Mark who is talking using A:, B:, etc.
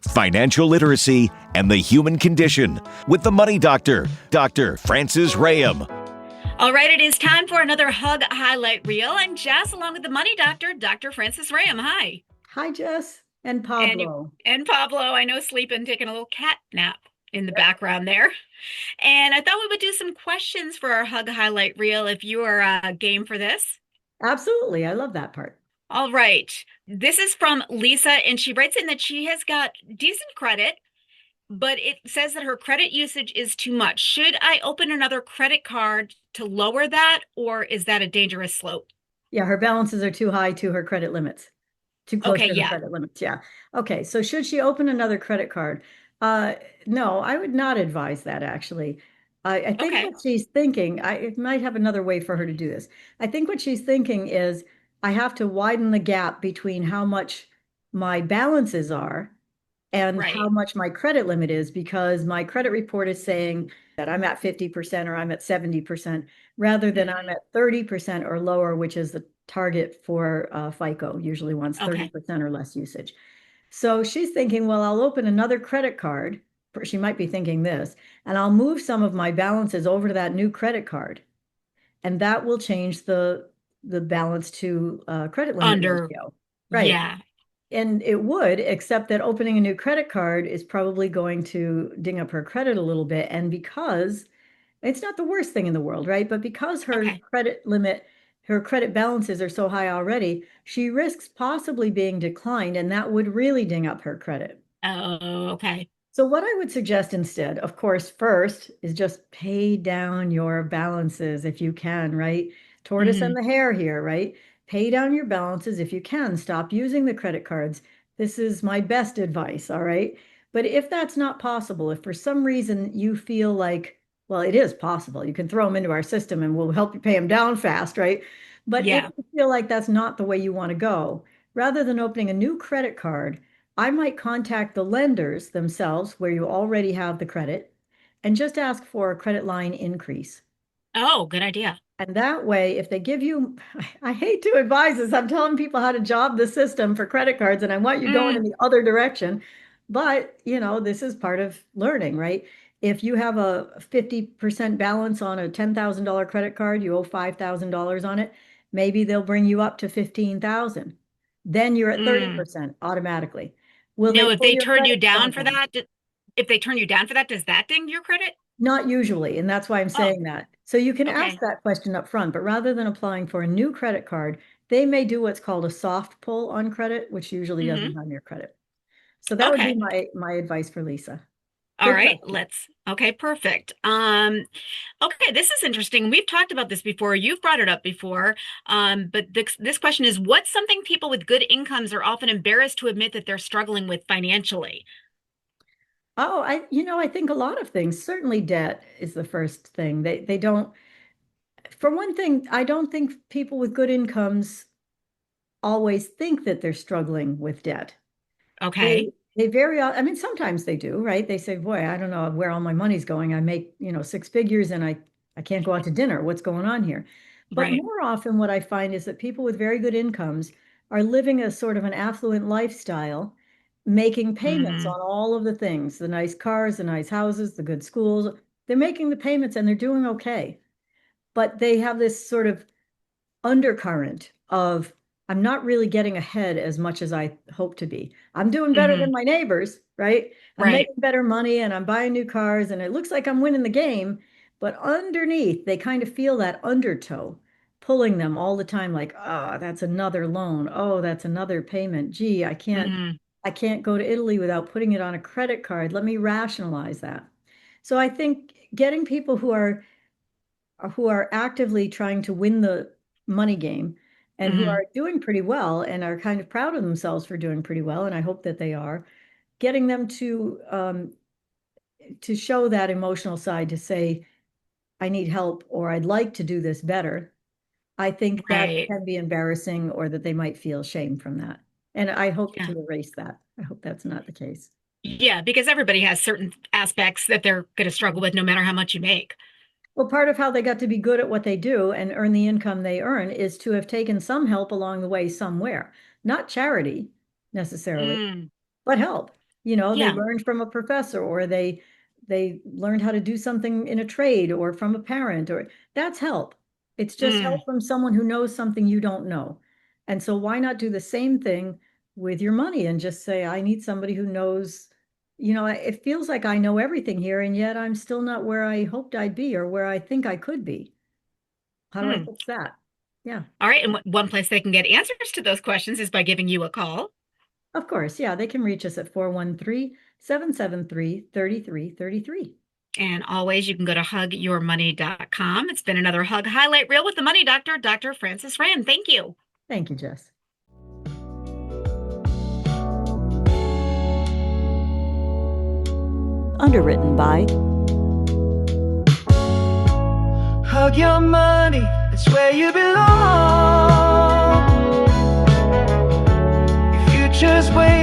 A: financial literacy, and the human condition with the Money Doctor, Dr. Francis Rayam.
B: All right, it is time for another Hug Highlight Reel. I'm Jess, along with the Money Doctor, Dr. Francis Rayam. Hi.
C: Hi, Jess and Pablo.
B: And Pablo, I know, sleeping, taking a little cat nap in the background there. And I thought we would do some questions for our Hug Highlight Reel if you are game for this.
C: Absolutely. I love that part.
B: All right. This is from Lisa, and she writes in that she has got decent credit, but it says that her credit usage is too much. Should I open another credit card to lower that, or is that a dangerous slope?
C: Yeah, her balances are too high to her credit limits. Too close to her credit limits. Yeah. Okay. So should she open another credit card? No, I would not advise that actually. I think what she's thinking, I might have another way for her to do this. I think what she's thinking is I have to widen the gap between how much my balances are and how much my credit limit is, because my credit report is saying that I'm at 50% or I'm at 70%, rather than I'm at 30% or lower, which is the target for FICO, usually wants 30% or less usage. So she's thinking, well, I'll open another credit card. She might be thinking this, and I'll move some of my balances over to that new credit card. And that will change the balance to credit limit ratio. Right.
B: Yeah.
C: And it would, except that opening a new credit card is probably going to ding up her credit a little bit. And because it's not the worst thing in the world, right? But because her credit limit, her credit balances are so high already, she risks possibly being declined, and that would really ding up her credit.
B: Oh, okay.
C: So what I would suggest instead, of course, first is just pay down your balances if you can, right? Tortoise and the hare here, right? Pay down your balances if you can. Stop using the credit cards. This is my best advice, all right? But if that's not possible, if for some reason you feel like, well, it is possible, you can throw them into our system and we'll help you pay them down fast, right? But if you feel like that's not the way you want to go, rather than opening a new credit card, I might contact the lenders themselves where you already have the credit and just ask for a credit line increase.
B: Oh, good idea.
C: And that way, if they give you, I hate to advise this, I'm telling people how to job the system for credit cards, and I want you going in the other direction. But, you know, this is part of learning, right? If you have a 50% balance on a $10,000 credit card, you owe $5,000 on it, maybe they'll bring you up to 15,000. Then you're at 30% automatically.
B: If they turn you down for that, does that ding your credit?
C: Not usually, and that's why I'm saying that. So you can ask that question up front, but rather than applying for a new credit card, they may do what's called a soft pull on credit, which usually doesn't harm your credit. So that would be my advice for Lisa.
B: All right, perfect. Okay, this is interesting. We've talked about this before. You've brought it up before. But this question is, what's something people with good incomes are often embarrassed to admit that they're struggling with financially?
C: Oh, I think a lot of things. Certainly debt is the first thing. They don't, for one thing, I don't think people with good incomes always think that they're struggling with debt.
B: Okay.
C: I mean, sometimes they do, right? They say, boy, I don't know where all my money's going. I make, 6 figures and I can't go out to dinner. What's going on here? But more often what I find is that people with very good incomes are living a sort of an affluent lifestyle, making payments on all of the things, the nice cars, the nice houses, the good schools. They're making the payments and they're doing okay. But they have this sort of undercurrent of, I'm not really getting ahead as much as I hope to be. I'm doing better than my neighbors, right? I'm making better money and I'm buying new cars and it looks like I'm winning the game. But underneath, they kind of feel that undertow pulling them all the time, like, oh, that's another loan. Oh, that's another payment. Gee, I can't go to Italy without putting it on a credit card. Let me rationalize that. So I think getting people who are actively trying to win the money game and who are doing pretty well and are kind of proud of themselves for doing pretty well, and I hope that they are, getting them to show that emotional side, to say, I need help or I'd like to do this better. I think that can be embarrassing, or that they might feel shame from that. And I hope to erase that. I hope that's not the case.
B: Yeah, because everybody has certain aspects that they're going to struggle with no matter how much you make.
C: Well, part of how they got to be good at what they do and earn the income they earn is to have taken some help along the way somewhere. Not charity necessarily, but help. You know, they
B: Yeah.
C: learned from a professor, or they learned how to do something in a trade or from a parent, or that's help. It's just
B: Mm,
C: help from someone who knows something you don't know. And so why not do the same thing with your money and just say, I need somebody who knows, it feels like I know everything here, and yet I'm still not where I hoped I'd be or where I think I could be. How do I
B: mm.
C: fix that? Yeah,
B: All right. And one place they can get answers to those questions is by giving you a call.
C: of course. Yeah, they can reach us at 413-773-3333.
B: And always, you can go to hugyourmoney.com. It's been another Hug Highlight Reel with the Money Doctor, Dr. Francis Rand. Thank you.
C: Thank you, Jess. Underwritten by
D: Hug your money, it's where you belong. Your future's waiting.